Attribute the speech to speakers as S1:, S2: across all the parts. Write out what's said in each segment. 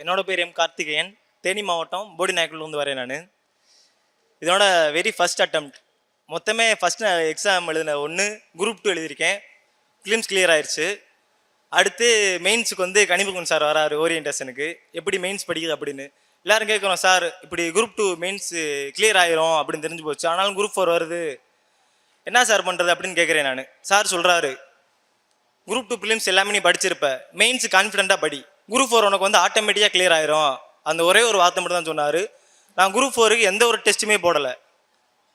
S1: என்னோட பேர் எம் கார்த்திகேயன். தேனி மாவட்டம் போடிநாயக்கல்லேருந்து வரேன் நான். இதோட வெரி ஃபஸ்ட் அட்டம்ப்ட். மொத்தமே ஃபஸ்ட் எக்ஸாம் எழுதின ஒன்று குரூப் 2 எழுதியிருக்கேன். ஃபிலிம்ஸ் கிளியர் ஆயிடுச்சு. அடுத்து மெயின்ஸுக்கு வந்து கனிமுகன் சார் வராரு ஓரியன்டேஷனுக்கு, எப்படி மெயின்ஸ் படிக்குது அப்படின்னு. எல்லோரும் கேட்குறோம், சார் இப்படி குரூப் 2 மெயின்ஸ் கிளியர் ஆயிரும் அப்படின்னு தெரிஞ்சு போச்சு, ஆனாலும் குரூப் 4 வருது, என்ன சார் பண்ணுறது அப்படின்னு கேட்குறேன் நான். சார் சொல்கிறாரு, குரூப் 2 ஃபிலிம்ஸ் எல்லாமே நீ படிச்சிருப்ப, மெயின்ஸ் கான்ஃபிடென்ட்டாக படி, குரூப் 4 உனக்கு வந்து ஆட்டோமேட்டிக்காக கிளியர் ஆயிரும். அந்த ஒரே ஒரு வார்த்தை மட்டும் தான் சொன்னார். நான் குரூப் 4க்கு எந்த ஒரு டெஸ்ட்டுமே போடலை.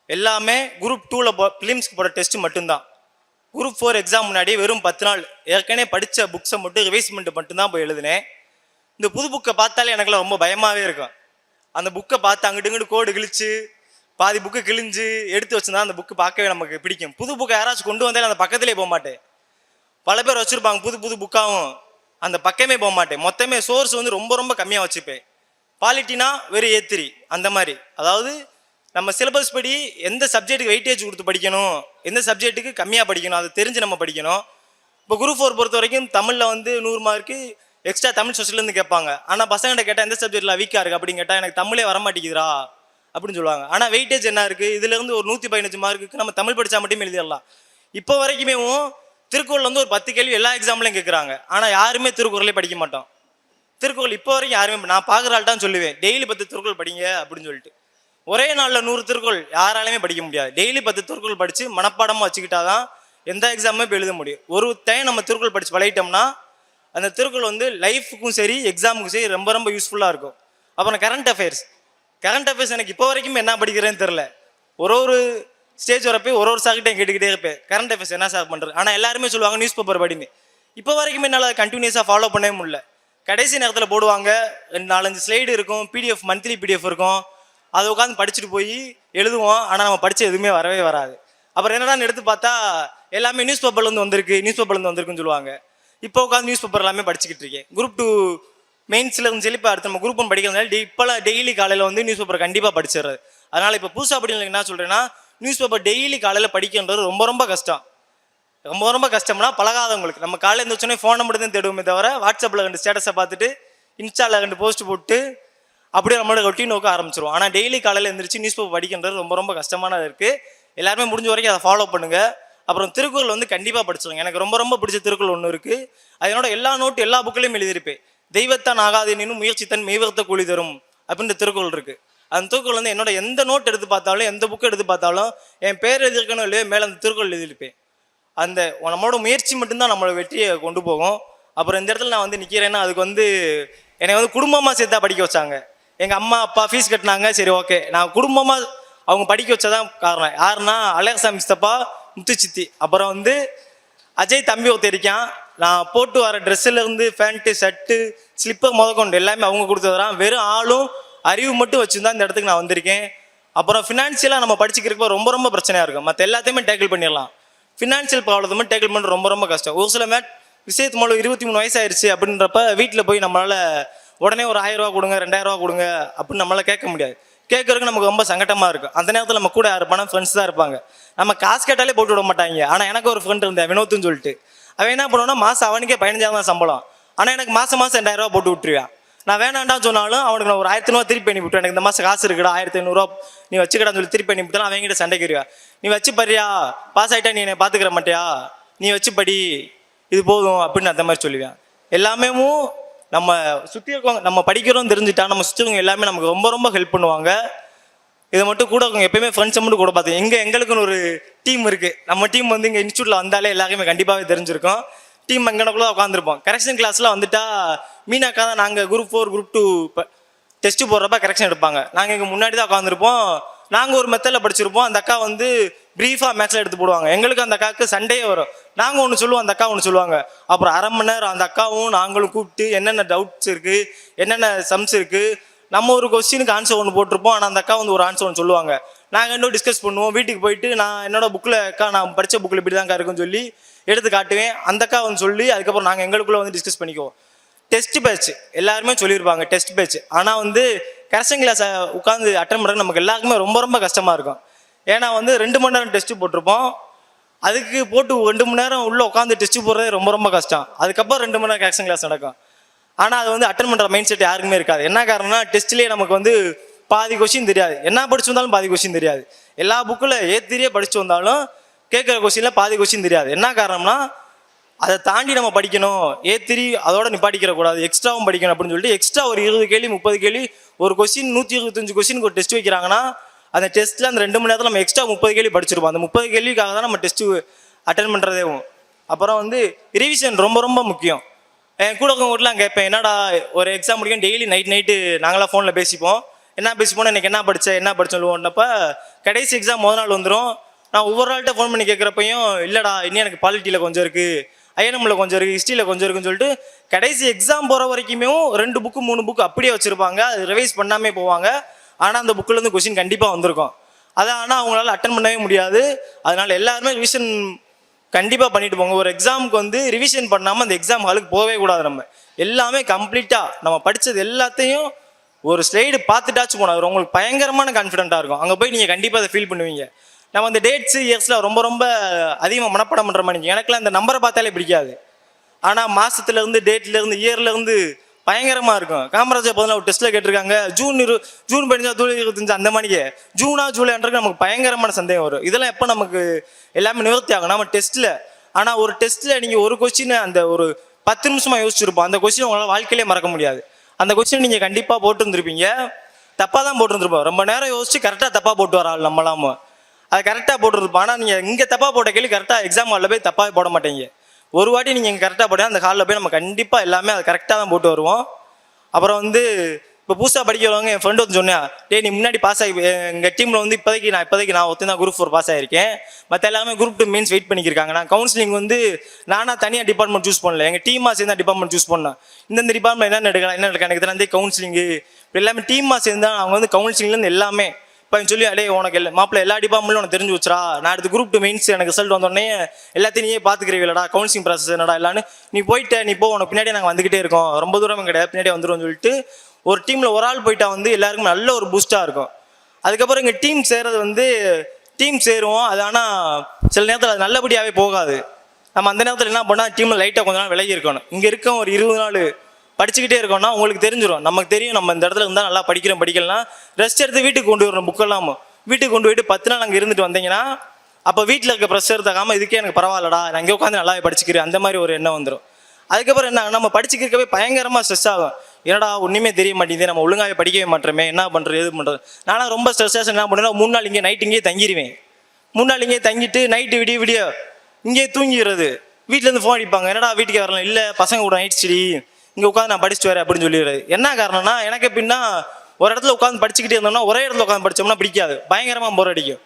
S1: எல்லாமே குரூப் 2ல் ஃபிலிம்ஸ்க்கு போட டெஸ்ட்டு மட்டும்தான். குரூப் 4 எக்ஸாம் முன்னாடி வெறும் 10 நாள் ஏற்கனவே படித்த புக்ஸை மட்டும் ரிவைஸ்மெண்ட் மட்டும்தான் போய் எழுதினேன். இந்த புது புக்கை பார்த்தாலே எனக்குலாம் ரொம்ப பயமாகவே இருக்கும். அந்த புக்கை பார்த்து அங்கிட்டு இங்கிட்டு கோடு கிழிச்சு பாதி புக்கு கிழிஞ்சு எடுத்து வச்சுருந்தா அந்த புக்கு பார்க்கவே நமக்கு பிடிக்கும். புது புக்கை யாராச்சும் கொண்டு வந்தாலே அந்த பக்கத்திலே போக மாட்டேன். பல பேர் வச்சுருப்பாங்க புது புது புக்காகவும், அந்த பக்கமே போக மாட்டேன். மொத்தமே சோர்ஸ் வந்து ரொம்ப ரொம்ப கம்மியாக வச்சுப்பேன். குவாலிட்டினா வெறும் A3 அந்த மாதிரி. அதாவது நம்ம சிலபஸ் படி எந்த சப்ஜெக்ட்டுக்கு வெயிட்டேஜ் கொடுத்து படிக்கணும், எந்த சப்ஜெக்ட்டுக்கு கம்மியாக படிக்கணும், அதை தெரிஞ்சு நம்ம படிக்கணும். இப்போ குரூப் 4 பொறுத்த வரைக்கும் தமிழில் வந்து 100 மார்க்கு எக்ஸ்ட்ரா தமிழ் சோசியலேருந்து கேட்பாங்க. ஆனால் பசங்கள்கிட்ட கேட்டால் எந்த சப்ஜெக்டில் வீக்காக இருக்குது அப்படின்னு கேட்டால் எனக்கு தமிழே வரமாட்டேங்குதுரா அப்படின்னு சொல்லுவாங்க. ஆனால் வெயிட்டேஜ் என்ன இருக்குது, இதுலேருந்து ஒரு 115 மார்க்குக்கு நம்ம தமிழ் படித்தா மட்டுமே எழுதிடலாம். இப்போ வரைக்குமே திருக்குறள் வந்து ஒரு 10 கேள்வி எல்லா எக்ஸாம்லையும் கேட்குறாங்க. ஆனால் யாருமே திருக்குறளே படிக்க மாட்டோம். திருக்குறள் இப்போ வரைக்கும் யாருமே, நான் பார்க்குற ஆள் தான் சொல்லுவேன், டெய்லி 10 திருக்குறள் படிங்க அப்படின்னு சொல்லிட்டு. ஒரே நாளில் 100 திருக்குறள் யாராலையுமே படிக்க முடியாது. டெய்லி 10 திருக்குறள் படித்து மனப்பாடமாக வச்சுக்கிட்டாதான் எந்த எக்ஸாமுமே இப்போ எழுத முடியும். ஒரு டைம் நம்ம திருக்குறள் படித்து பழகிட்டோம்னா அந்த திருக்குறள் வந்து லைஃபுக்கும் சரி எக்ஸாமுக்கும் சரி ரொம்ப ரொம்ப யூஸ்ஃபுல்லாக இருக்கும். அப்புறம் கரண்ட் அஃபேர்ஸ் எனக்கு இப்போ வரைக்கும் என்ன படிக்கிறேன்னு தெரில. ஒரு ஸ்டேஜ் வரப்போ ஒரு சார்கிட்டையும் கேட்டுக்கிட்டே இருப்பேன், கரண்ட் அஃபேர்ஸ் என்ன சார் பண்ணுறது. ஆனால் எல்லாருமே சொல்லுவாங்க நியூஸ் பேப்பர் படின்னு. இப்போ வரைக்கும் என்னால் அதை கண்டினியூஸாக ஃபாலோ பண்ணவே முடியல. கடைசி நேரத்தில் போடுவாங்க, 4-5 ஸ்லைடு இருக்கும், PDF மந்த்லி PDF இருக்கும், அதை உட்காந்து படிச்சுட்டு போய் எழுதுவோம். ஆனால் நம்ம படித்த எதுவுமே வரவே வராது. அப்புறம் என்னடான்னு எடுத்து பார்த்தா எல்லாமே நியூஸ் பேப்பர்லேருந்து வந்திருக்குன்னு சொல்லுவாங்க. இப்போ உட்காந்து நியூஸ் பேப்பர் எல்லாமே படிச்சுக்கிட்டு இருக்கேன். குரூப் 2 மெயின்ஸில் இருந்து சொல்லி இப்போ அடுத்து நம்ம குரூப் 1 படிக்கிறதுனால இப்போலாம் டெய்லி காலையில் வந்து நியூஸ் பேப்பர் கண்டிப்பாக படிச்சிடுறது. அதனால் இப்போ புதுசாக அப்படின்னு என்ன சொல்கிறேன்னா, நியூஸ் பேப்பர் டெய்லி காலையில் படிக்கின்றது ரொம்ப ரொம்ப கஷ்டம். ரொம்ப ரொம்ப கஷ்டம்னா பழகாதவங்களுக்கு. நம்ம காலையில் இருந்துச்சோன்னே ஃபோனை மட்டும் தான் தேடுவோமே தவிர வாட்ஸ்அப்பில் 2 ஸ்டேட்டஸை பார்த்துட்டு இன்ஸ்டாவில் 2 போஸ்ட் போட்டு அப்படியே நம்மளோட ரொட்டீன் நோக்க ஆரம்பிச்சிருவோம். ஆனால் டெய்லி காலையில் எழுந்திரிச்சு நியூஸ் பேப்பர் படிக்கின்றது ரொம்ப ரொம்ப கஷ்டமானது இருக்குது. எல்லாருமே முடிஞ்ச வரைக்கும் அதை ஃபாலோ பண்ணுங்கள். அப்புறம் திருக்குறள் வந்து கண்டிப்பாக படிச்சிருங்க. எனக்கு ரொம்ப ரொம்ப பிடிச்ச திருக்குறள் ஒன்று இருக்குது. அதனோட எல்லா நோட்டு எல்லா புக்கிலையும் எழுதியிருப்பேன். தெய்வத்தான் ஆகாதேனும் முயற்சி தன் மெய்வர்த்த கூலி தரும் அப்படின்ற திருக்குறள் இருக்குது. அந்த திருக்குறள் வந்து என்னோட எந்த நோட் எடுத்து பார்த்தாலும் எந்த புக்கு எடுத்து பார்த்தாலும் என் பேர் எழுதியிருக்கணும் இல்லையோ மேலே அந்த திருக்குறள் எழுதியிருப்பேன். அந்த நம்மளோட முயற்சி மட்டும்தான் நம்மளோட வெற்றியை கொண்டு போகும். அப்புறம் இந்த இடத்துல நான் வந்து நிற்கிறேன்னா அதுக்கு வந்து என்னை வந்து குடும்பமாக சேர்த்தா படிக்க வச்சாங்க. எங்கள் அம்மா அப்பா ஃபீஸ் கட்டினாங்க, சரி ஓகே. நான் குடும்பமாக அவங்க படிக்க வச்சதான் காரணம். யாருன்னா அலேக்ஸா மிஸ்தப்பா, முத்து சித்தி, அப்புறம் வந்து அஜய் தம்பி ஒருத்தர் இருக்கான். நான் போட்டு வர ட்ரெஸ்ஸுலேருந்து பேண்ட்டு ஷர்ட்டு ஸ்லிப்பர் முதற்கொண்டு எல்லாமே அவங்க கொடுத்ததுறான். வெறும் ஆளும் அறிவு மட்டும் வச்சுருந்தா இந்த இடத்துக்கு நான் வந்திருக்கேன். அப்புறம் ஃபினான்ஷியலாக நம்ம படிச்சுக்கிறப்ப ரொம்ப ரொம்ப பிரச்சனையாக இருக்கும். மற்ற எல்லாத்தையுமே டேக்கிள் பண்ணிடலாம். ஃபினான்ஷியல் ப்ராப்ளத்தை மட்டும் டேக்கிள் பண்ணுறது ரொம்ப ரொம்ப கஷ்டம். ஒரு சில விஷயத்து மூலம் 23 வயசு ஆயிடுச்சு அப்படின்றப்ப வீட்டில் போய் நம்மளால் உடனே ஒரு 1000 ரூபா கொடுங்க 2000 ரூபா கொடுங்க அப்படின்னு நம்மளால் கேட்க முடியாது. கேட்கறதுக்கு நமக்கு ரொம்ப சங்கடமாக இருக்கும். அந்த நேரத்தில் நம்ம கூட யார் பணம் ஃப்ரெண்ட்ஸ் தான் இருப்பாங்க. நம்ம காசு கேட்டாலே போட்டு விட மாட்டாங்க. ஆனால் எனக்கு ஒரு ஃப்ரெண்ட் இருந்தேன், வினோத்துன்னு சொல்லிட்டு. அவன் என்ன பண்ணுவான்னா மாதம் அவனுக்கே 15,000 தான் சம்பளம். ஆனால் எனக்கு மாதம் 2000 ரூபா போட்டு விட்டுருவான். நான் வேணாண்டான்னு சொன்னாலும் அவனுக்கு நான் ஒரு 1000 ரூபா திருப்பி பண்ணி விட்டுவேன். எனக்கு இந்த மாதம் காசு இருக்குடா 1500 ரூபா நீ வச்சுக்கடான்னு சொல்லி திருப்பி பண்ணி விட்டாலும் அவங்ககிட்ட சண்டைக்கு வருவா. நீ வச்சு பறியா, பாஸ் ஆகிட்டா நீ என்னை பார்த்துக்கிற மாட்டியா, நீ வச்சு படி, இது போதும் அப்படின்னு அந்த மாதிரி சொல்லுவேன். எல்லாமே நம்ம சுற்றி இருக்கவங்க நம்ம படிக்கிறோம் தெரிஞ்சுட்டா நம்ம சுற்றிவங்க எல்லாமே நமக்கு ரொம்ப ரொம்ப ஹெல்ப் பண்ணுவாங்க. இதை மட்டும் கூட இருக்கவங்க எப்பயுமே ஃப்ரெண்ட்ஸை மட்டும் கூட பார்த்து எங்களுக்குன்னு ஒரு டீம் இருக்குது. நம்ம டீம் வந்து இங்கே இன்ஸ்டியூட்டில் வந்தாலே எல்லாருமே கண்டிப்பாகவே தெரிஞ்சிருக்கோம். டீம் எங்கனக்குள்ள உட்காந்துருப்போம். கரெக்ஷன் கிளாஸில் வந்துட்டா மீனாக்கா தான் நாங்கள் குரூப் 4 குரூப் 2 டெஸ்ட்டு போடுறப்ப கரெக்ஷன் எடுப்பாங்க. நாங்கள் இங்கே முன்னாடி தான் உட்காந்துருப்போம். நாங்கள் ஒரு மெத்தடில் படிச்சிருப்போம். அந்த அக்கா வந்து ப்ரீஃபாக மேக்ஸில் எடுத்து போடுவாங்க. எங்களுக்கு அந்த அக்காவுக்கு சண்டையே வரும். நாங்கள் ஒன்று சொல்லுவோம், அந்த அக்கா ஒன்று சொல்லுவாங்க. அப்புறம் அரை மணி நேரம் அந்த அக்காவும் நாங்களும் கூப்பிட்டு என்னென்ன டவுட்ஸ் இருக்குது, என்னென்ன சம்ஸ் இருக்குது, நம்ம ஒரு கொஸ்டினுக்கு ஆன்சர் ஒன்று போட்டிருப்போம். ஆனால் அந்த அக்கா வந்து ஒரு ஆன்சர் ஒன்று சொல்லுவாங்க. நாங்கள் இன்னும் டிஸ்கஸ் பண்ணுவோம். வீட்டுக்கு போயிட்டு நான் என்னோட புக்கில் அக்கா நான் படித்த புக்கில் இப்படி தான்க்கா இருக்குன்னு சொல்லி எடுத்து காட்டுவேன். அந்த அக்கா வந்து சொல்லி அதுக்கப்புறம் நாங்கள் எங்களுக்குள்ளே வந்து டிஸ்கஸ் பண்ணிக்குவோம். டெஸ்ட் பேட்ச் எல்லாருமே சொல்லியிருப்பாங்க டெஸ்ட் பேட்ச். ஆனால் வந்து கரெக்ஷன் கிளாஸை உட்காந்து அட்டன் பண்ணுறது நமக்கு எல்லாருக்குமே ரொம்ப ரொம்ப கஷ்டமாக இருக்கும். ஏன்னா வந்து 2 மணி நேரம் டெஸ்ட்டு போட்டிருப்போம். அதுக்கு போட்டு 2 மணி நேரம் உள்ளே உட்காந்து டெஸ்ட்டு போடுறது ரொம்ப ரொம்ப கஷ்டம். அதுக்கப்புறம் 2 மணி நேரம் கரெக்ஷன் கிளாஸ் நடக்கும். ஆனால் அது வந்து அட்டன் பண்ணுற மைண்ட் செட் யாருக்குமே இருக்காது. என்ன காரணம்னா டெஸ்ட்லேயே நமக்கு வந்து பாதி கொஸ்டின் தெரியாது, என்ன படிச்சு வந்தாலும் பாதி கொஸ்டின் தெரியாது. எல்லா புக்கில் ஏத்திரியே படிச்சு வந்தாலும் கேட்குற கொஸ்டினில் பாதி கொஸ்டின் தெரியாது. என்ன காரணம்னா அதை தாண்டி நம்ம படிக்கணும், ஏத்திரி அதோட நிப்பாட்டிக்கிற கூடாது, எக்ஸ்ட்ராவும் படிக்கணும் அப்படின்னு சொல்லிட்டு எக்ஸ்ட்ரா ஒரு 20 கேள்வி 30 கேள்வி ஒரு கொஸ்டின் 125 கொஸ்டினுக்கு ஒரு டெஸ்ட் வைக்கிறாங்கன்னா அந்த டெஸ்ட்டில் அந்த 2 மணி நேரத்தில் நம்ம எக்ஸ்ட்ரா 30 கேள்வி படிச்சிருப்போம். அந்த 30 கேள்விக்காக தான் நம்ம டெஸ்ட்டு அட்டன் பண்ணுறதேவும். அப்புறம் வந்து ரிவிஷன் ரொம்ப ரொம்ப முக்கியம். என் கூட வீட்டுலாம் கேட்பேன், என்னடா ஒரு எக்ஸாம் முடிக்கும் டெய்லி நைட்டு நாங்களாம் ஃபோனில் பேசிப்போம், என்ன பேசிப்போம் எனக்கு என்ன படித்தேன் சொல்லுவோன்னப்ப கடைசி எக்ஸாம் முதல் நாள் வந்துடும். நான் ஒவ்வொரு நாள்கிட்ட ஃபோன் பண்ணி கேட்குறப்பையும் இல்லைடா இன்னும் எனக்கு பாலிட்டியில் கொஞ்சம் இருக்குது, ஐஎன்எம்மில் கொஞ்சம் இருக்குது, ஹிஸ்ட்ரியில் கொஞ்சம் இருக்குன்னு சொல்லிட்டு கடைசி எக்ஸாம் போகிற வரைக்குமே 2 புக்கு 3 புக்கு அப்படியே வச்சுருப்பாங்க. அது ரிவைஸ் பண்ணாமே போவாங்க. ஆனால் அந்த புக்கிலேருந்து கொஸ்டின் கண்டிப்பாக வந்திருக்கும். அதை ஆனால் அவங்களால அட்டன் பண்ணவே முடியாது. அதனால் எல்லாருமே ரிவிஷன் கண்டிப்பாக பண்ணிட்டு போங்க. ஒரு எக்ஸாமுக்கு வந்து ரிவிஷன் பண்ணாமல் அந்த எக்ஸாம் ஹாலுக்கு போகவே கூடாது. நம்ம எல்லாமே கம்ப்ளீட்டாக நம்ம படித்தது எல்லாத்தையும் ஒரு ஸ்லைடு பார்த்துட்டாச்சும் போனோம். அது உங்களுக்கு பயங்கரமான கான்ஃபிடென்ட்டாக இருக்கும். அங்கே போய் நீங்கள் கண்டிப்பாக அதை ஃபீல் பண்ணுவீங்க. நம்ம அந்த டேட்ஸு இயர்ஸில் ரொம்ப ரொம்ப அதிகமாக மனப்பாடம் பண்ணுற மாதிரி எனக்குலாம் அந்த நம்பரை பார்த்தாலே பிடிக்காது. ஆனால் மாதத்துலேருந்து டேட்லேருந்து இயர்லேருந்து பயங்கரமாக இருக்கும். காமராஜர் பதிலாக ஒரு டெஸ்ட்டில் கேட்டிருக்காங்க ஜூன் 15 ஜூலை 25 அந்த மணிக்கு ஜூனா ஜூலைன்றது நமக்கு பயங்கரமான சந்தேகம் வரும். இதெல்லாம் எப்போ நமக்கு எல்லாமே நிவர்த்தி ஆகும் நம்ம டெஸ்ட்டில். ஆனால் ஒரு டெஸ்ட்டில் நீங்கள் ஒரு கொஸ்டினை அந்த ஒரு 10 நிமிஷமாக யோசிச்சிருப்போம். அந்த கொஸ்டின் உங்களால் வாழ்க்கையிலே மறக்க முடியாது. அந்த கொஸ்டின் நீங்கள் கண்டிப்பாக போட்டுருந்துருப்பீங்க, தப்பாக தான் போட்டுருந்துருப்போம். ரொம்ப நேரம் யோசிச்சு கரெக்டாக தப்பாக போட்டு வர ஆள் நம்மளாம அதை கரெக்டாக போட்டுருப்போம். ஆனால் நீங்கள் இங்கே தப்பாக போட்ட கேள்வி கரெக்டாக எக்ஸாம் ஹாலில் போய் தப்பாக போட மாட்டீங்க. ஒரு வாட்டி நீங்கள் இங்கே கரெக்டாக போட்டால் அந்த ஹாலில் போய் நம்ம கண்டிப்பாக எல்லாமே அதை கரெக்டாக தான் போட்டு வருவோம். அப்புறம் வந்து இப்போ புதுசாக படிக்கிறவங்க என் ஃப்ரெண்டு வந்து சொன்னேன், டே நீ முன்னாடி பாஸ் ஆகி எங்கள் டீமில் வந்து இப்போதைக்கு நான் ஒருத்தன் தான் குரூப் 4 பாஸ் ஆகிருக்கேன், மற்ற எல்லாமே குரூப் 2 மெயின்ஸ் வெயிட் பண்ணியிருக்காங்க. நான் கவுன்சிலிங் வந்து நானாக தனியாக டிபார்ட்மெண்ட் சூஸ் பண்ணல, எங்கள் டீமாக சேர்ந்து டிபார்ட்மெண்ட் சூஸ் பண்ணேன். இந்த டிபார்ட்மெண்ட் என்ன எடுக்கலாம் எனக்கு தெரியாது கவுன்சிலிங்கு இப்போ எல்லாமே டீமாக சேர்ந்து அவங்க வந்து கவுன்சிலிங்லேருந்து எல்லாமே இப்போ சொல்லி அடே உனக்கு மாப்பிள்ள எல்லா டிபார்ட்மெண்ட்டும் உனக்கு தெரிஞ்சு வச்சுரா, நான் அடுத்து குரூப் 2 மெயின்ஸ் எனக்கு ரிசல்ட் வந்தோடனே எல்லாத்தையும் நீயே பார்த்துக்கிறீங்களடா, கவுன்சிலிங் ப்ராசஸ் என்னடா எல்லான்னு நீ போயிட்ட நீ போ, உனக்கு பின்னாடியே நாங்கள் வந்துக்கிட்டே இருக்கோம், ரொம்ப தூரம் கிடையாது பின்னாடியே வந்துடும்னு சொல்லிட்டு ஒரு டீமில் ஒரு ஆள் போயிட்டா வந்து எல்லாருக்கும் நல்ல ஒரு பூஸ்ட்டாக இருக்கும். அதுக்கப்புறம் இங்கே டீம் சேர்றது வந்து டீம் சேருவோம். அது ஆனால் சில நேரத்தில் அது நல்லபடியாகவே போகாது. நம்ம அந்த நேரத்தில் என்ன பண்ணால் டீமில் லைட்டாக கொஞ்ச நாள் விலகி இருக்கணும். இங்கே இருக்க ஒரு 20 நாள் படிச்சுக்கிட்டே இருக்கோம்னா உங்களுக்கு தெரிஞ்சிடும், நமக்கு தெரியும் நம்ம இந்த இடத்துல இருந்தால் நல்லா படிக்கலாம், ரெஸ்ட் எடுத்து வீட்டுக்கு கொண்டு வரணும். புக்கெல்லாம் வீட்டுக்கு கொண்டு போயிட்டு 10 நாள் அங்கே இருந்துட்டு வந்தீங்கன்னா அப்போ வீட்டில் இருக்க ப்ரெஷர் தக்காமல் இதுக்கே எனக்கு பரவாயில்லடா நான் இங்கே உட்காந்து நல்லாவே படிச்சுக்கிறேன் அந்த மாதிரி ஒரு எண்ணம் வந்துடும். அதுக்கப்புறம் என்ன நம்ம படிச்சுக்கிறக்கவே பயங்கரமாக ஸ்ட்ரெஸ் ஆகும். என்னடா ஒன்றுமே தெரிய மாட்டேங்குது, நம்ம ஒழுங்காகவே படிக்கவே மாட்டோமே, என்ன பண்ணுறது எது பண்ணுறது. நானும் ரொம்ப ஸ்ட்ரெஸ்ஸாக என்ன பண்ணுறேன், 3 நாள் இங்கே நைட் இங்கேயே தங்கிடுவேன். 3 நாள் இங்கேயே தங்கிட்டு நைட்டு விடிய இங்கேயே தூங்கிடுறது. வீட்டிலேருந்து ஃபோன் அடிப்பாங்க, என்னடா வீட்டுக்கு வரலாம், இல்லை பசங்க கூட நைட் ஸ்டடி இங்கே உட்காந்து நான் படிச்சுட்டு வரேன் அப்படின்னு சொல்லிடுறது. என்ன காரணம்னா எனக்கு எப்படின்னா ஒரு இடத்துல உட்காந்து படிச்சுக்கிட்டே இருந்தோம்னா ஒரே இடத்துல உட்காந்து படித்தோம்னா பிடிக்காது, பயங்கரமாக போர் அடிக்கும்.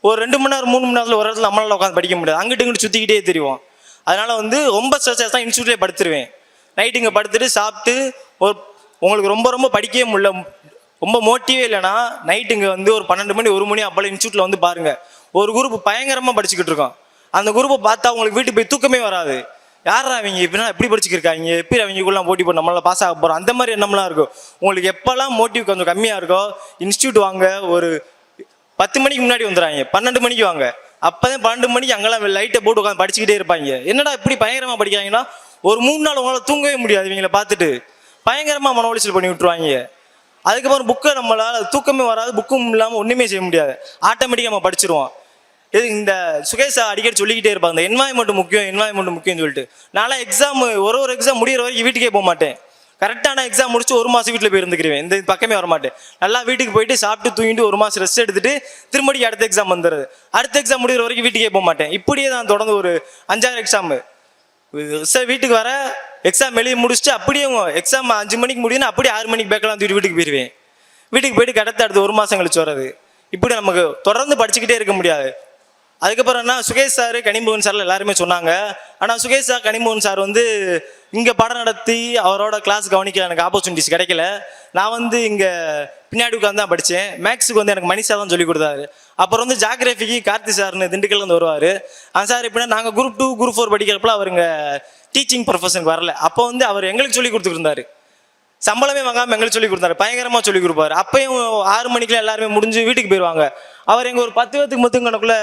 S1: ஒரு 2 மணி நேரம் 3 மணி நேரத்தில் ஒரு இடத்துல நம்மளால் உட்காந்து படிக்க முடியாது, அங்கிட்டு இங்கிட்டு சுற்றிக்கிட்டே தெரியும். அதனால் வந்து ரொம்ப ஸ்ட்ரெஸ்ஸாக தான் இன்ஸ்டியூட்லேயே படுத்துருவேன். நைட்டு இங்கே படுத்துட்டு சாப்பிட்டு உங்களுக்கு ரொம்ப ரொம்ப படிக்கவே முடியல, ரொம்ப மோட்டிவே இல்லைன்னா நைட்டு இங்கே வந்து ஒரு 12 மணி 1 மணி அப்போல்லாம் இன்ஸ்டியூட்டில் வந்து பாருங்கள், ஒரு குரூப் பயங்கரமாக படிச்சுக்கிட்டு இருக்கோம். அந்த குரூப்பை பார்த்தா உங்களுக்கு வீட்டுக்கு போய் தூக்கமே வராது. யாரா அவங்க இப்படின்னா எப்படி படிச்சுக்கிருக்காங்க, எப்படி அவங்களுக்குலாம் போட்டி போட்டு நம்மளால் பாஸ் ஆக போகிறோம் அந்த மாதிரி எண்ணம்லாம் இருக்கும். உங்களுக்கு எப்போல்லாம் மோட்டிவ் கொஞ்சம் கம்மியாக இருக்கோ இன்ஸ்டியூட் வாங்க, ஒரு 10 மணிக்கு முன்னாடி வந்துடுறாங்க, 12 மணிக்கு வாங்க. அப்போ தான் 12 மணிக்கு அங்கெல்லாம் லைட்டை போட்டு உட்காந்து படிச்சுக்கிட்டே இருப்பாங்க. என்னடா இப்படி பயங்கரமாக படிக்கிறாங்கன்னா ஒரு 3 நாள் உங்களால் தூங்கவே முடியாது, இவங்களை பார்த்துட்டு பயங்கரமாக மன உளைச்சல் பண்ணி விட்டுருவாங்க. அதுக்கப்புறம் புக்கை நம்மளால் தூக்கமே வராது, புக்கும் இல்லாமல் ஒன்றுமே செய்ய முடியாது, ஆட்டோமேட்டிக்காக நம்ம படிச்சிருவோம். இது இந்த சுகேஷ் அடிக்கடி சொல்லிக்கிட்டே இருப்பாங்க, இந்த என்வாயன்மெண்ட் முக்கியம்னு சொல்லிட்டு. நான்லாம் எக்ஸாம் ஒரு எக்ஸாம் முடிகிற வரைக்கும் வீட்டுக்கே போக மாட்டேன். கரெக்டான எக்ஸாம் முடிச்சு 1 மாதம் வீட்டில் போய் இருந்துக்கிறேன், இந்த பக்கமே வர மாட்டேன். நல்லா வீட்டுக்கு போயிட்டு சாப்பிட்டு தூங்கிட்டு 1 மாதம் ரெஸ்ட் எடுத்துட்டு திரும்படிக்கு அடுத்த எக்ஸாம் வந்துடுது. அடுத்த எக்ஸாம் முடிகிற வரைக்கும் வீட்டுக்கே போக மாட்டேன். இப்படியே தான் தொடர்ந்து ஒரு 5-6 எக்ஸாம் சார் வீட்டுக்கு வர எக்ஸாம் எழுதி முடிச்சுட்டு அப்படியே எக்ஸாம் 5 மணிக்கு முடியும்னா அப்படியே 6 மணிக்கு பேக்கெல்லாம் தூக்கிட்டு வீட்டுக்கு போயிடுவேன். வீட்டுக்கு போயிட்டு அடுத்த 1 மாதம் கழிச்சு வர்றது. இப்படி நமக்கு தொடர்ந்து படிச்சுக்கிட்டே இருக்க முடியாது. அதுக்கப்புறம் என்ன சுகேஷ் சார் கனிமோகன் சார் எல்லாருமே சொன்னாங்க. ஆனால் சுகேஷ் சார் கனிமோகன் சார் வந்து இங்கே பாடம் நடத்தி அவரோட கிளாஸ் கவனிக்க எனக்கு ஆப்பர்ச்சுனிட்டிஸ் கிடைக்கல. நான் வந்து இங்கே பின்னாடி உட்காந்து தான் படித்தேன். மேக்ஸுக்கு வந்து எனக்கு மணி சார் தான் சொல்லி கொடுத்தாரு. அப்புறம் வந்து ஜாகிரபிக்கு கார்த்தி சார்னு திண்டுக்கல்லேருந்து வருவார். அந்த சார் எப்படின்னா நாங்கள் குரூப் 2 குரூப் 4 படிக்கிறப்பல அவர் இங்கே டீச்சிங் ப்ரொஃபஷனுக்கு வரல. அப்போ வந்து அவர் எங்களுக்கு சொல்லி கொடுத்துருந்தாரு, சம்பளமே வாங்காமல் எங்களுக்கு சொல்லி கொடுத்தாரு, பயங்கரமாக சொல்லி கொடுப்பாரு. அப்பயும் 6 மணிக்கெலாம் எல்லாருமே முடிஞ்சு வீட்டுக்கு போயிடுவாங்க. அவர் எங்கள் ஒரு 10 பேத்துக்கு மொத்தம் கணக்குள்ள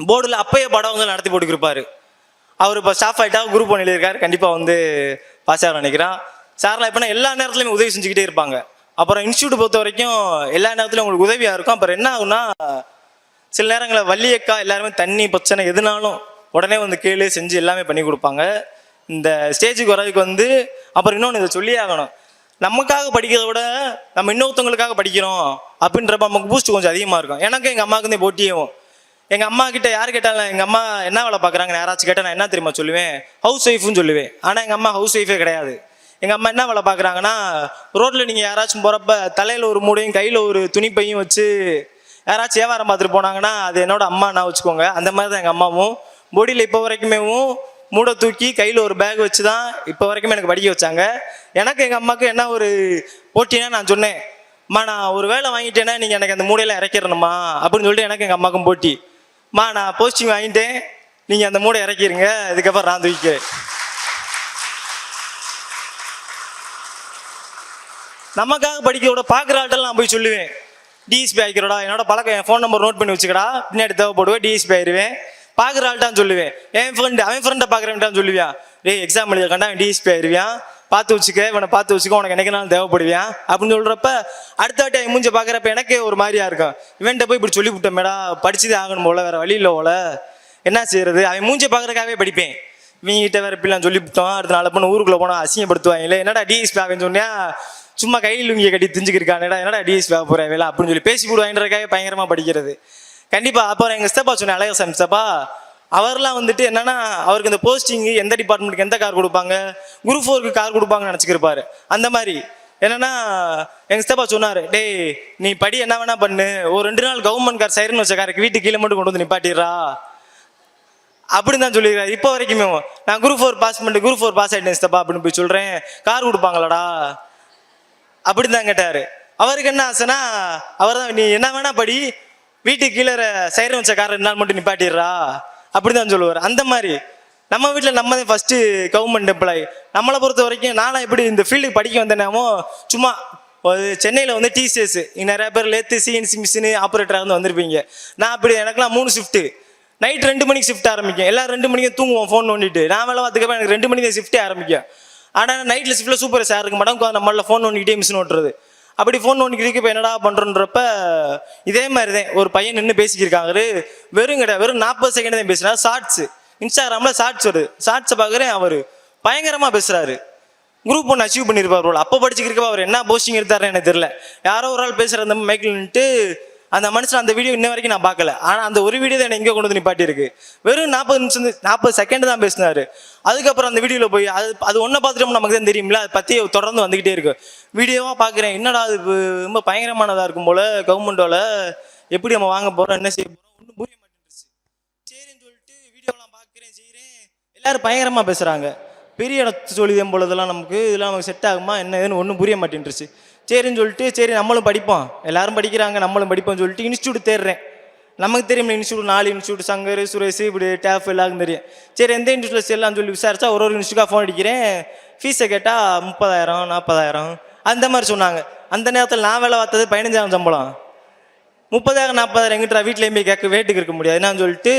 S1: போர்டில் அப்பயே படம் வந்து நடத்தி போட்டுக்கிருப்பாரு. அவர் இப்போ ஸ்டாஃப் ஆகிட்டா குரூப் 1 எழுதியிருக்காரு, கண்டிப்பாக வந்து பாஸ் ஆக நினைக்கிறான். சார்லாம் எப்படின்னா எல்லா நேரத்துலையுமே உதவி செஞ்சுக்கிட்டே இருப்பாங்க. அப்புறம் இன்ஸ்டியூட் பொறுத்த வரைக்கும் எல்லா நேரத்துலையும் உங்களுக்கு உதவியாக இருக்கும். அப்புறம் என்ன ஆகுனா சில நேரங்களில் வள்ளியக்கா எல்லாருமே தண்ணி பிரச்சனை எதுனாலும் உடனே வந்து கேளு செஞ்சு எல்லாமே பண்ணி கொடுப்பாங்க. இந்த ஸ்டேஜுக்கு வரதுக்கு வந்து அப்புறம் இன்னொன்று இதை சொல்லியே ஆகணும், நமக்காக படிக்கிறத விட நம்ம இன்னொருத்தவங்களுக்காக படிக்கிறோம் அப்படின்றப்ப நமக்கு பூஸ்ட் கொஞ்சம் அதிகமாக இருக்கும். எனக்கு எங்கள் அம்மாவுக்கு வந்து போட்டியும் எங்கள் அம்மா கிட்ட யார் கேட்டாலும் எங்கள் அம்மா என்ன வேலை பார்க்குறாங்க யாராச்சும் கேட்டால் நான் என்ன தெரியுமா சொல்லுவேன், ஹவுஸ் ஒய்ஃப்னு சொல்லுவேன். ஆனால் எங்கள் அம்மா ஹவுஸ் ஒய்ஃபே கிடையாது. எங்கள் அம்மா என்ன வேலை பார்க்குறாங்கன்னா, ரோட்டில் நீங்கள் யாராச்சும் போகிறப்ப தலையில் ஒரு மூடையும் கையில் ஒரு துணிப்பையும் வச்சு யாராச்சும் வியாபாரம் பார்த்துட்டு போனாங்கன்னா அது என்னோட அம்மா நான் வச்சுக்கோங்க. அந்த மாதிரி தான் எங்கள் அம்மாவும் பொடியில் இப்போ வரைக்குமே மூடை தூக்கி கையில் ஒரு பேக் வச்சு தான் இப்போ வரைக்குமே எனக்கு படிக்க வச்சாங்க. எனக்கு எங்கள் அம்மாவுக்கு என்ன ஒரு போட்டினா நான் சொன்னேன், அம்மா நான் ஒரு வேலை வாங்கிட்டேன்னா நீங்கள் எனக்கு அந்த மூடையில் இறக்கிடணுமா அப்படின்னு சொல்லிட்டு எனக்கு எங்கள் அம்மாவுக்கும் போட்டி. அம்மா நான் போஸ்டிங் வாங்கிட்டேன், நீங்கள் அந்த மூடை இறக்கிடுங்க, இதுக்கப்புறம் நான் தூக்கிக்கிறேன். நமக்காக படிக்கிறோட பார்க்குற ஆள்கிட்ட நான் போய் சொல்லுவேன், டிஎஸ்பி ஆகிக்கிறோடா, என்னோட பழக்கம் என் ஃபோன் நம்பர் நோட் பண்ணி வச்சுக்கடா, பின்னாடி தேவைப்படுவேன், டிஎஸ்பி ஆயிடுவேன். பார்க்குற ஆள்கிட்டான்னு சொல்லுவேன். என் ஃப்ரெண்டு அவன் ஃப்ரெண்டை பார்க்குறேன்ட்டான்னு சொல்லுவியா, டேய் எக்ஸாம் எழுதிக்கண்டா அவன் டிஎஸ்பி ஆயிடுவான், பார்த்து வச்சுக்க இவனை பார்த்து வச்சுக்க, உனக்கு எனக்கு நாள் தேவைப்படுவான் அப்படின்னு சொல்கிறப்ப அடுத்த வாட்டி அவன் மூஞ்ச பார்க்குறப்ப எனக்கே ஒரு மாதிரியா இருக்கும். இவன்கிட்ட போய் இப்படி சொல்லி விட்டேன் மேடா, படிச்சுதே ஆகணும் போல, வேறு வழி இல்லை போல, என்ன செய்யறது, அவன் மூஞ்ச பார்க்குறக்காகவே படிப்பேன். இவங்கிட்ட வேறு இப்படிலாம் சொல்லிவிட்டோம், அடுத்த நாள் பண்ண ஊருக்குள்ளே போனால் அசிங்கப்படுத்துவாங்களே, என்னடா டிஎஸ்பி ஆகுன்னு சொன்னியா, சும்மா கையில் இங்கே கட்டி திஞ்சுக்கிருக்கானடா, என்னடா டிஎஸ்பி ஆக போகிறேன் வேலை அப்படின்னு சொல்லி பேசி போடுவாங்கன்றக்காக பயங்கரமாக படிக்கிறது. கண்டிப்பாக அப்புறம் எங்கள் ஸ்டெப்பா சொன்னேன், அழகசாமி ஸ்டெப்பா, அவர்லாம் வந்துட்டு என்னன்னா அவருக்கு இந்த போஸ்டிங்கு எந்த டிபார்ட்மெண்ட்டுக்கு எந்த கார் கொடுப்பாங்க, குரூப் 4க்கு கார் கொடுப்பாங்கன்னு நினச்சிக்கிருப்பாரு. அந்த மாதிரி என்னன்னா எங்கள் ஸ்டெப்பா சொன்னார், டேய் நீ படி என்ன வேணா பண்ணு, ஒரு 2 நாள் கவர்மெண்ட் கார் சைரன் வச்ச காருக்கு வீட்டுக்கு கீழே மட்டும் கொண்டு வந்து நிப்பாட்டிடுறா அப்படின்னு தான் சொல்லியிருக்காரு. இப்போ வரைக்குமே நான் குரூப் 4 பாஸ் ஆகிட்டேன் ஸ்டெப்பா அப்படின்னு போய் சொல்கிறேன், கார் கொடுப்பாங்களாடா அப்படின்னு தான் கேட்டார். அவருக்கு என்ன ஆசைன்னா அவர் தான், நீ என்ன வேணா படி, வீட்டுக்கு கீழே சைரன் வச்ச கார் 2 நாள் மட்டும் நிப்பாட்டிடுறா அப்படி தான் சொல்லுவார். அந்த மாதிரி நம்ம வீட்டில் நம்ம தான் ஃபஸ்ட்டு கவர்மெண்ட் எம்ப்ளாயி. நம்மளை பொறுத்த வரைக்கும் நானும் எப்படி இந்த ஃபீல்டுக்கு படிக்க வந்தேனாமோ, சும்மா சென்னையில் வந்து டிசிஎஸ் நிறைய பேர் லேத்து சிஎன்சி மிஷினு ஆப்ரேட்டராக வந்து வந்திருப்பீங்க. நான் அப்படி எனக்குலாம் 3 ஷிஃப்ட்டு, நைட் 2 மணிக்கு ஷிஃப்ட் ஆரம்பிக்கும், எல்லாம் 2 மணிக்கு தூங்குவோம் ஃபோன் நோண்டிட்டு. நான் வேலை பார்த்துக்கப்ப எனக்கு 2 மணிக்கு ஷிஃப்ட்டே ஆரம்பிக்கும். ஆனால் நைட்டில் ஷிஃப்ட்டில் சூப்பர் சார் இருக்க மாட்டோம், நம்மள ஃபோன் நோண்டிக்கிட்டே மிஷின் ஓட்டுறது. அப்படி ஃபோன் நோண்டிக்கிட்டு இப்போ என்னடா பண்ணுறன்றப்ப இதே மாதிரி தான் ஒரு பையன் நின்று பேசிக்கிருக்காங்க, வெறும் கிடையாது, வெறும் 40 செகண்ட் தான் பேசுனா, ஷார்ட்ஸு இன்ஸ்டாகிராமில் ஷார்ட்ஸ் வருது, ஷார்ட்ஸை பார்க்குறேன், அவர் பயங்கரமாக பேசுகிறாரு, குரூப் 1 அச்சீவ் பண்ணியிருப்பார் போல். அப்போ படிச்சுக்கிறப்ப அவர் என்ன போஸ்டிங் எடுத்தாருன்னு எனக்கு தெரியல. யாரோ ஒரு ஆள் பேசுகிற அந்த மைக்கில் நின்றுட்டு அந்த மனுஷன் அந்த வீடியோ இன்ன வரைக்கும் நான் பார்க்கல. ஆனால் அந்த ஒரு வீடியோ தான் எனக்கு எங்கே கொண்டு வந்து நிப்பாட்டியிருக்கு. வெறும் 40 செகண்ட் தான் பேசினார். அதுக்கப்புறம் அந்த வீடியோவில் போய் அது ஒன்றை பார்த்துட்டோம் நமக்கு தான் தெரியுமில்ல, அதை பற்றி தொடர்ந்து வந்துக்கிட்டே இருக்கு. வீடியோவாக பார்க்குறேன், என்னடா அது ரொம்ப பயங்கரமானதாக இருக்கும் போல், கவர்மெண்டோட எப்படி நம்ம வாங்க போகிறோம், என்ன செய்ய போகிறோம், ஒன்றும் புரிய மாட்டேன்ருச்சு. சரின்னு சொல்லிட்டு வீடியோலாம் பார்க்குறேன், செய்கிறேன், எல்லோரும் பயங்கரமாக பேசுகிறாங்க. பெரிய இடத்து சொல்லிதேன் போல, இதெல்லாம் நமக்கு செட் ஆகுமா என்ன ஏதுன்னு ஒன்றும் புரிய மாட்டேன்ருச்சு. சரின்னு சொல்லிட்டு சரி நம்மளும் படிப்போம், எல்லாரும் படிக்கிறாங்க நம்மளும் படிப்போம்னு சொல்லிட்டு இன்ஸ்டியூட் தேடுறேன். நமக்கு தெரியும் இன்ஸ்டியூட் 4 இன்ஸ்டியூட், சங்கர், சுரேஷ், இப்படி டேஃப் எல்லாருக்கும் தெரியும். சரி எந்த இன்ஸ்டியூட்டில் சேரலாம்னு சொல்லி விசாரிச்சா ஒரு இன்ஸ்டியூட்டாக ஃபோன் அடிக்கிறேன். ஃபீஸை கேட்டால் 30,000 40,000 அந்த மாதிரி சொன்னாங்க. அந்த நேரத்தில் நான் வேலை பார்த்தது 15,000 சம்பளம். 30,000 40,000 எங்கிட்ட வீட்டில் போய் கேட்க வேட்டுக்கு இருக்க முடியாது என்னன்னு சொல்லிட்டு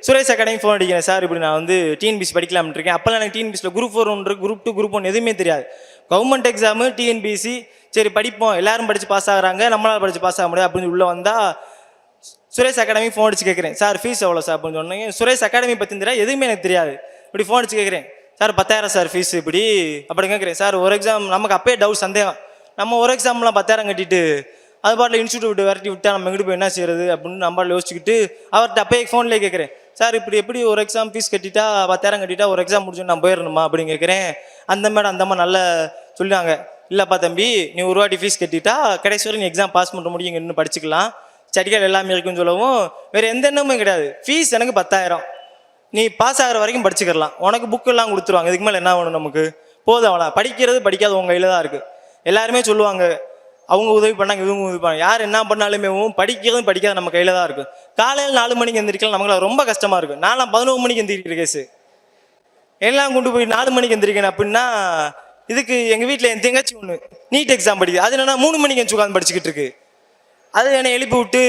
S1: சுரேஷ் அகாடமி ஃபோன் அடிக்கிறேன், சார் இப்படி நான் வந்து டிஎன்பிசி படிக்கலாம்னு இருக்கேன். அப்போல்லாம் எனக்கு டிஎன்பிசியில் குரூப் 4 ஒன்று, குரூப் 2 குரூப் 1 எதுவுமே தெரியாது. கவர்மெண்ட் எக்ஸாமு டிஎன்பிசி, சரி படிப்போம், எல்லாரும் படித்து பாஸ் ஆகுறாங்க, நம்மளால் படித்து பாஸ் ஆக முடியாது அப்படின்னு உள்ளே வந்தால் சுரேஷ் அகாடமி ஃபோன் அடிச்சு கேட்குறேன், சார் ஃபீஸ் எவ்வளோ சார் அப்படின்னு சொன்னீங்க. சுரேஷ் அகாடமி பற்றி தெரியாது, எதுவுமே எனக்கு தெரியாது. இப்படி ஃபோன் அடிச்சு கேட்குறேன், சார் 10,000 சார் ஃபீஸ் இப்படி அப்படி கேட்குறேன். சார் ஒரு எக்ஸாம் நமக்கு அப்பயே டவுட் சந்தேகம், நம்ம ஒரு எக்ஸாம்லாம் 10,000 கட்டிட்டு அது பாட்டில் இன்ஸ்டியூட் விட்டு விரட்டி விட்டால் நம்ம எங்கிட்டு போய் என்ன செய்யறது அப்படின்னு நம்மளால் யோசிச்சுக்கிட்டு அவர்கிட்ட அப்பயே ஃபோன்லேயே கேட்குறேன், சார் இப்படி எப்படி ஒரு எக்ஸாம் ஃபீஸ் கட்டிட்டா 10,000 கட்டிட்டா ஒரு எக்ஸாம் முடிஞ்சு நான் போயிடணுமா அப்படின்னு கேட்குறேன். அந்த மேடம் நல்லா சொல்லிட்டாங்க, இல்லைப்பா தம்பி நீ ஒரு வாட்டி ஃபீஸ் கட்டிட்டா கடைசி வரை நீ எக்ஸாம் பாஸ் பண்ண முடியும், இங்கே இன்னும் படிச்சுக்கலாம், ஸ்டடிகள் எல்லாமே இருக்குன்னு சொல்லவும் வேறு எந்த எண்ணமும் கிடையாது. ஃபீஸ் எனக்கு 10,000, நீ பாஸ் ஆகிற வரைக்கும் படிச்சுக்கலாம், உனக்கு புக்கெல்லாம் கொடுத்துருவாங்க, இதுக்கு மேலே என்ன வேணும் நமக்கு, போதும் அவளா படிக்கிறது படிக்காது உங்கள் கையில் தான் இருக்குது. எல்லாருமே சொல்லுவாங்க அவங்க உதவி பண்ணாங்க இவங்க உதவி பண்ணாங்க, யார் என்ன பண்ணாலுமே படிக்கிறதும் படிக்காது நம்ம கையில் தான் இருக்குது. காலையில் 4 மணிக்கு எந்திரிக்கலாம் நமக்கு ரொம்ப கஷ்டமாக இருக்குது. நான்லாம் 11 மணிக்கு எந்திரிக்கிற கேஸு, எல்லாம் கொண்டு போய் 4 மணிக்கு எந்திரிக்கணும் அப்படின்னா இதுக்கு எங்கள் வீட்டில் என் தங்கச்சி ஒன்று நீட் எக்ஸாம் படிக்குது, அது என்னன்னா 3 மணிக்கு எந்த உட்காந்து படிச்சுக்கிட்டு இருக்கு. அது என்னை எழுப்பி விட்டு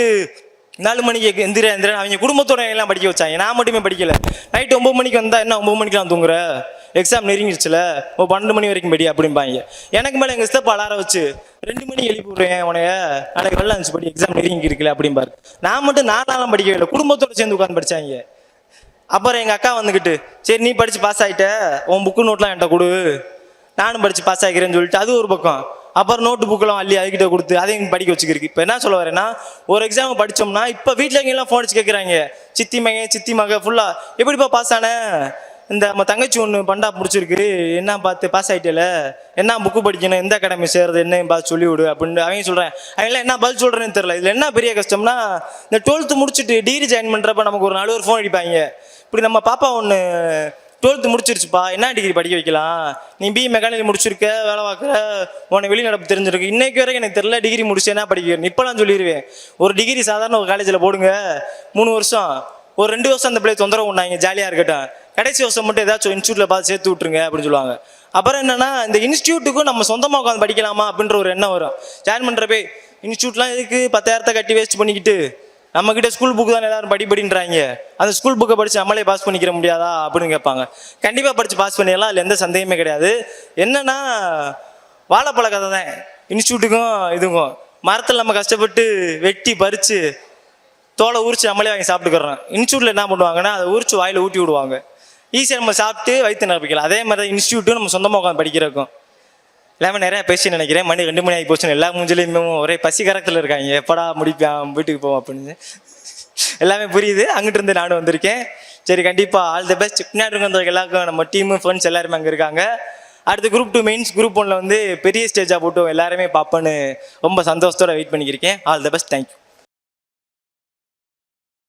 S1: 4 மணிக்கு எந்திர அவங்க குடும்பத்தோட எல்லாம் படிக்க வச்சாங்க, நான் மட்டுமே படிக்கலை. நைட்டு 9 மணிக்கு வந்தால் என்ன 9 மணிக்கு நான் தூங்குறேன், எக்ஸாம் நெருங்கிடுச்சுல 12 மணி வரைக்கும் படி அப்படிம்பாங்க. எனக்கு மேலே எங்கள் ஸ்டெப் அலாரம் வச்சு 2 மணி எழுப்பி விட்றேன் உனைய, நாளைக்கு வெள்ளம் இருந்துச்சு படி, எக்ஸாம் நெருங்கி இருக்குல்ல அப்படிம்பாரு. நான் மட்டும் 4 நாளும் படிக்கவே இல்லை, குடும்பத்தோடு சேர்ந்து உட்காந்து படித்தாங்க. அப்புறம் எங்கள் அக்கா வந்துக்கிட்டு, சரி நீ படித்து பாஸ் ஆகிட்ட, உன் புக்கு நோட்லாம் என்கிட்ட கொடு, நானும் படித்து பாஸ் ஆகிக்கிறேன்னு சொல்லிட்டு அது ஒரு பக்கம். அப்புறம் நோட்டு புக்கெல்லாம் அள்ளி அதுக்கிட்ட கொடுத்து அதையும் படிக்க வச்சுக்கிருக்கு. இப்போ என்ன சொல்ல வரேன்னா, ஒரு எக்ஸாம் படித்தோம்னா இப்போ வீட்டில் எங்கெல்லாம் ஃபோன் அடிச்சு கேட்குறாங்க, சித்தி மக ஃபுல்லாக எப்படிப்பா பாஸ் ஆன, இந்த நம்ம தங்கச்சி ஒன்று பண்டா பிடிச்சிருக்கு, என்ன பார்த்து பாஸ் ஆகிட்டேல, என்ன புக்கு படிக்கணும், எந்த அகாடமி சேர்றது என்ன பார்த்து சொல்லிவிடு அப்படின்னு அவங்க சொல்கிறேன். அவங்களாம் என்ன பதில் சொல்கிறேன்னு தெரில. இதில் என்ன பெரிய கஷ்டம்னா, இந்த 12th முடிச்சுட்டு டிகிரி ஜாயின் பண்ணுறப்ப நமக்கு ஒரு 4 பேர் ஃபோன் அடிப்பாங்க. இப்படி நம்ம பாப்பா ஒன்று 12th முடிச்சிருச்சுப்பா, என்ன டிகிரி படிக்க வைக்கலாம், நீ பிஇ மெக்கானிக்கல் முடிச்சிருக்க, வேலை பார்க்குற, உனக்கு வெளிநடப்பு தெரிஞ்சிருக்கு, இன்னைக்கு வரைக்கும் எனக்கு தெரியல டிகிரி முடிச்சு என்ன படிக்கிறேன். இப்போ நான் சொல்லிடுவேன், ஒரு டிகிரி சாதாரண ஒரு காலேஜில் போடுங்க, 3 வருஷம், ஒரு 2 வருஷம் அந்த பிள்ளை தொந்தரவு பண்ணாங்க, ஜாலியாக இருக்கட்டும், கடைசி வருஷம் மட்டும் ஏதாச்சும் இன்ஸ்டியூட்டில் பார்த்து சேர்த்து விட்ருங்க அப்படின்னு சொல்லுவாங்க. அப்புறம் என்னன்னா, இந்த இன்ஸ்டியூட்டுக்கும் நம்ம சொந்தமாக உட்காந்து படிக்கலாமா அப்படின்ற ஒரு எண்ணம் வரும். ஜாயின் பண்ணுறப்பே இன்ஸ்டியூட்லாம் இதுக்கு 10,000 கட்டி வேஸ்ட் பண்ணிக்கிட்டு நம்மக்கிட்ட ஸ்கூல் புக்கு தான் எல்லாரும் படின்றாங்க, அந்த ஸ்கூல் புக்கை படித்து நம்மளே பாஸ் பண்ணிக்கிற முடியாதா அப்படின்னு கேட்பாங்க. கண்டிப்பாக படித்து பாஸ் பண்ணிடலாம், அதில் எந்த சந்தேகமே கிடையாது. என்னன்னா, வாழைப்பழ கதை தான் இன்ஸ்டியூட்டுக்கும் இதுக்கும். மரத்தில் நம்ம கஷ்டப்பட்டு வெட்டி பறித்து தோலை உரிச்சு நம்மளே வாங்கி சாப்பிட்டுக்கிறோம். இன்ஸ்டியூட்டில் என்ன பண்ணுவாங்கன்னா, அதை உரிச்சு வாயில் ஊட்டி விடுவாங்க, ஈஸியாக நம்ம சாப்பிட்டு வயிற்று நிரப்பிக்கலாம். அதே மாதிரி தான் இன்ஸ்டியூட்டும் நம்ம சொந்தமாக உட்காந்து படிக்கிறக்கும். எல்லாமே நிறையா பேசி நினைக்கிறேன், மணி 2 மணி ஆகி போச்சுன்னு எல்லா மூஞ்சிலையுமே ஒரே பசி கரத்தில் இருக்காங்க, எப்படா முடிப்பான் வீட்டுக்கு போவோம் அப்படின்னு. எல்லாமே புரியுது, அங்கிட்டு இருந்து நானும் வந்திருக்கேன். சரி, கண்டிப்பாக ஆல் தி பெஸ்ட். பின்னாடி வந்தவங்க எல்லாருக்கும் நம்ம டீமு ஃப்ரெண்ட்ஸ் எல்லாருமே அங்கே இருக்காங்க. அடுத்து குரூப் 2 மெயின்ஸ், குரூப் 1 வந்து பெரிய ஸ்டேஜாக போட்டு எல்லாருமே பார்ப்பேன்னு ரொம்ப சந்தோஷத்தோடு வெயிட் பண்ணிக்கிறேன். All the best, thank you.